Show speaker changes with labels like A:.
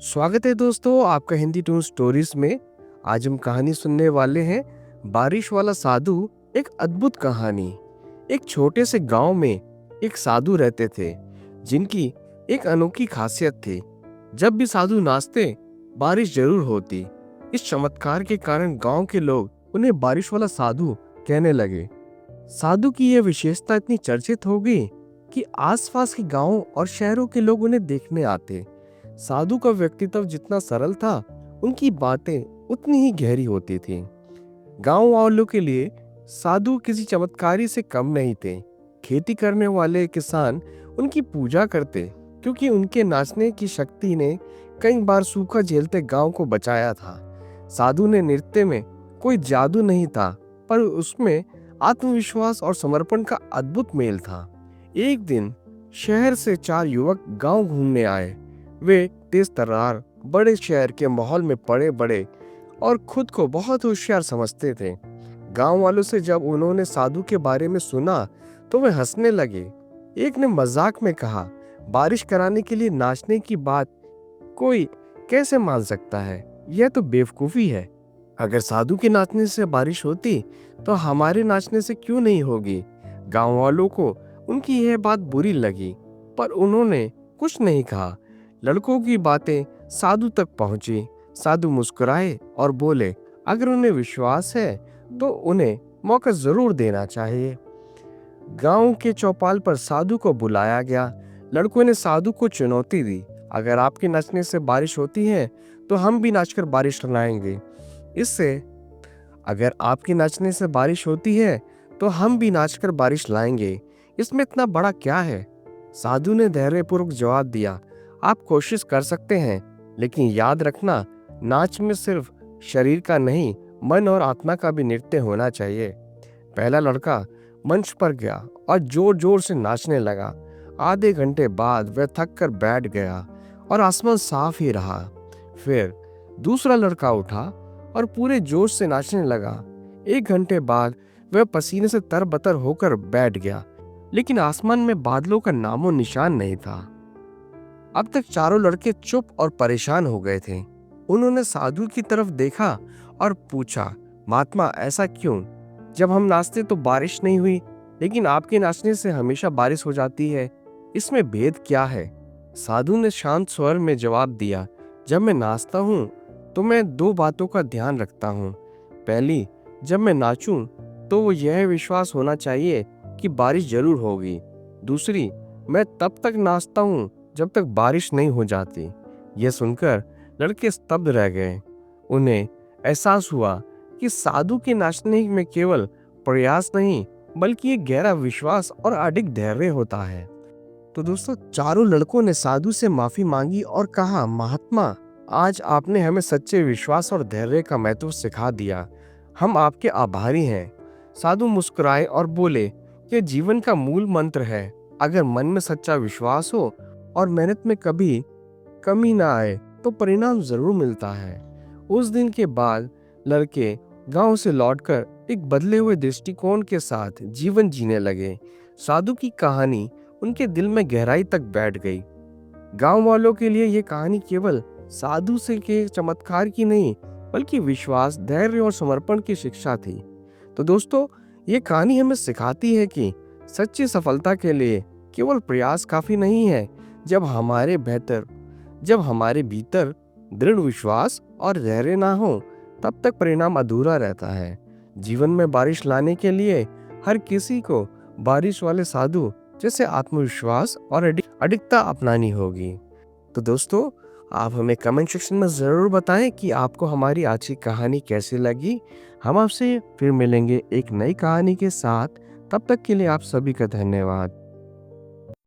A: स्वागत है दोस्तों आपका हिंदी टून स्टोरीज में। आज हम कहानी सुनने वाले हैं बारिश वाला साधु। एक अद्भुत कहानी। एक छोटे से गांव में एक साधु रहते थे जिनकी एक अनोखी खासियत थी। जब भी साधु नाचते बारिश जरूर होती। इस चमत्कार के कारण गांव के लोग उन्हें बारिश वाला साधु कहने लगे। साधु की यह विशेषता इतनी चर्चित हो गई कि आसपास के गांवों और शहरों के लोग उन्हें देखने आते। साधु का व्यक्तित्व जितना सरल था, उनकी बातें उतनी ही गहरी होती थी। गांव वालों के लिए साधु किसी चमत्कारी से कम नहीं थे। खेती करने वाले किसान उनकी पूजा करते क्योंकि उनके नाचने की शक्ति ने कई बार सूखा झेलते गांव को बचाया था। साधु ने नृत्य में कोई जादू नहीं था, पर उसमें आत्मविश्वास और समर्पण का अद्भुत मेल था। एक दिन शहर से 4 युवक गांव घूमने आए। वे तेज तर्रार बड़े शहर के माहौल में पड़े बड़े और खुद को बहुत होशियार समझते थे। गांव वालों से जब उन्होंने साधु के बारे में सुना तो वे हंसने लगे। एक ने मजाक में कहा, बारिश कराने के लिए नाचने की बात कोई कैसे मान सकता है? यह तो बेवकूफी है। अगर साधु के नाचने से बारिश होती तो हमारे नाचने से क्यों नहीं होगी? गांव वालों को उनकी यह बात बुरी लगी, पर उन्होंने कुछ नहीं कहा। लड़कों की बातें साधु तक पहुंची। साधु मुस्कुराए और बोले, अगर उन्हें विश्वास है तो उन्हें मौका जरूर देना चाहिए। गांव के चौपाल पर साधु को बुलाया गया। लड़कों ने साधु को चुनौती दी, अगर आपके नाचने से बारिश होती है तो हम भी नाचकर बारिश लाएंगे। इससे अगर आपके नाचने से बारिश होती है तो हम भी नाचकर बारिश लाएंगे। इसमें इतना बड़ा क्या है? साधु ने धैर्यपूर्वक जवाब दिया, आप कोशिश कर सकते हैं, लेकिन याद रखना, नाच में सिर्फ शरीर का नहीं, मन और आत्मा का भी नृत्य होना चाहिए। पहला लड़का मंच पर गया और जोर जोर से नाचने लगा। आधे घंटे बाद वह थक कर बैठ गया और आसमान साफ ही रहा। फिर दूसरा लड़का उठा और पूरे जोश से नाचने लगा। 1 घंटे बाद वह पसीने से तरबतर होकर बैठ गया, लेकिन आसमान में बादलों का नामो निशान नहीं था। अब तक चारों लड़के चुप और परेशान हो गए थे। उन्होंने साधु की तरफ देखा और पूछा, महात्मा ऐसा क्यों? जब हम नाचते तो बारिश नहीं हुई, लेकिन आपके नाचने से हमेशा बारिश हो जाती है। इसमें भेद क्या है? साधु ने शांत स्वर में जवाब दिया, जब मैं नाचता हूँ तो मैं 2 बातों का ध्यान रखता हूँ। पहली, जब मैं नाचूं तो वो यह विश्वास होना चाहिए कि बारिश जरूर होगी। दूसरी, मैं तब तक नाचता हूँ जब तक बारिश नहीं हो जाती। यह सुनकर लड़के स्तब्ध रह गए। उन्हें एहसास हुआ कि साधु के नाचने में केवल प्रयास नहीं, बल्कि एक गहरा विश्वास और अडिग धैर्य होता है। तो दोस्तों, चारों लड़कों ने साधु से माफी मांगी और कहा, महात्मा, आज आपने हमें सच्चे विश्वास और धैर्य का महत्व सिखा दिया। हम आपके आभारी हैं। साधु मुस्कुराए और बोले, यह जीवन का मूल मंत्र है। अगर मन में सच्चा विश्वास हो और मेहनत में कभी कमी ना आए तो परिणाम जरूर मिलता है। उस दिन के बाद लड़के गांव से लौटकर एक बदले हुए दृष्टिकोण के साथ जीवन जीने लगे। साधु की कहानी उनके दिल में गहराई तक बैठ गई। गांव वालों के लिए यह कहानी केवल साधु से के चमत्कार की नहीं, बल्कि विश्वास, धैर्य और समर्पण की शिक्षा थी। तो दोस्तों, ये कहानी हमें सिखाती है कि सच्ची सफलता के लिए केवल प्रयास काफी नहीं है। जब हमारे भीतर दृढ़ विश्वास और धैर्य ना हो, तब तक परिणाम अधूरा रहता है। जीवन में बारिश लाने के लिए हर किसी को बारिश वाले साधु जैसे आत्मविश्वास और अडिगता अपनानी होगी। तो दोस्तों, आप हमें कमेंट सेक्शन में जरूर बताएं कि आपको हमारी आज की कहानी कैसी लगी। हम आपसे फिर मिलेंगे एक नई कहानी के साथ। तब तक के लिए आप सभी का धन्यवाद।